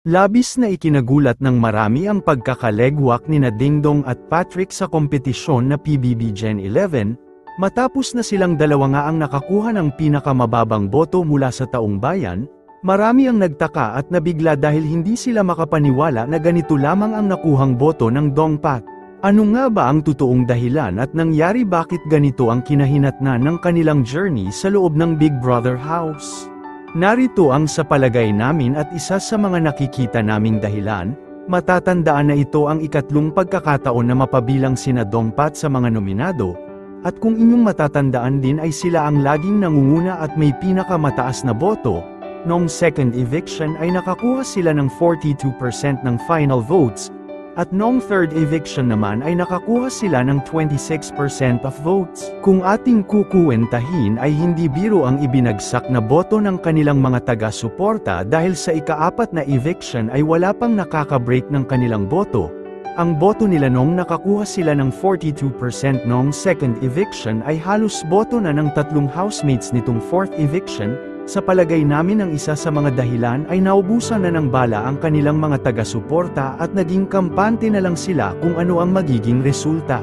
Labis na ikinagulat ng marami ang pagkakalegwak nina Dingdong at Patrick sa kompetisyon na PBB Gen 11, matapos na silang dalawa nga ang nakakuha ng pinakamababang boto mula sa taong bayan. Marami ang nagtaka at nabigla dahil hindi sila makapaniwala na ganito lamang ang nakuhang boto ng Dongpat. Ano nga ba ang totoong dahilan at nangyari, bakit ganito ang kinahinatnan ng kanilang journey sa loob ng Big Brother house? Narito ang sa palagay namin at isa sa mga nakikita naming dahilan. Matatandaan na ito ang ikatlong pagkakataon na mapabilang sina Dongpat sa mga nominado, at kung inyong matatandaan din ay sila ang laging nangunguna at may pinakamataas na boto. Noong second eviction ay nakakuha sila ng 42% ng final votes, at noong third eviction naman ay nakakuha sila ng 26% of votes. Kung ating kukuwentahin ay hindi biro ang ibinagsak na boto ng kanilang mga taga-suporta dahil sa ika-4 na eviction ay wala pang nakaka-break ng kanilang boto. Ang boto nila noong nakakuha sila ng 42% noong second eviction ay halos boto na ng tatlong housemates nitong fourth eviction. Sa palagay namin ang isa sa mga dahilan ay naubusan na ng bala ang kanilang mga taga-suporta at naging kampante na lang sila kung ano ang magiging resulta.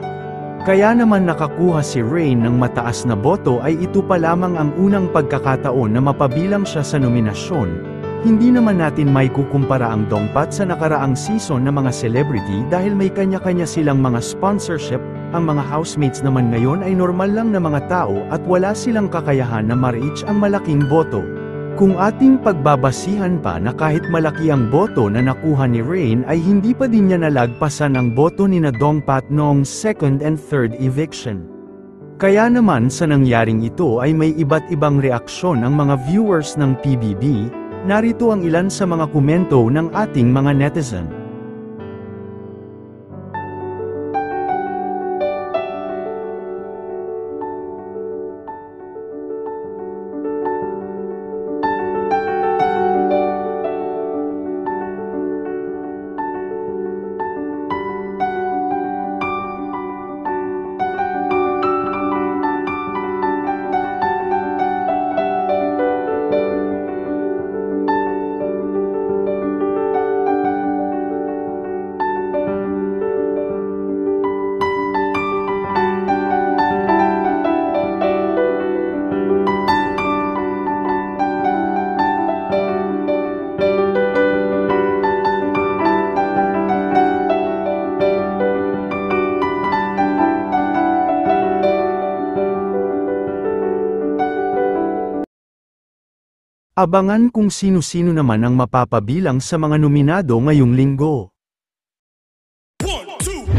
Kaya naman nakakuha si Rain ng mataas na boto ay ito pa lamang ang unang pagkakataon na mapabilang siya sa nominasyon. Hindi naman natin may kukumpara ang Dongpat sa nakaraang season na mga celebrity dahil may kanya-kanya silang mga sponsorship. Ang mga housemates naman ngayon ay normal lang na mga tao at wala silang kakayahan na ma-reach ang malaking boto. Kung ating pagbabasihan pa na kahit malaki ang boto na nakuha ni Rain ay hindi pa din niya nalagpasan ang boto ni Dongpat noong second and third eviction. Kaya naman sa nangyaring ito ay may iba't ibang reaksyon ang mga viewers ng PBB. Narito ang ilan sa mga komento ng ating mga netizen. Abangan kung sino-sino naman ang mapapabilang sa mga nominado ngayong linggo. 1, 2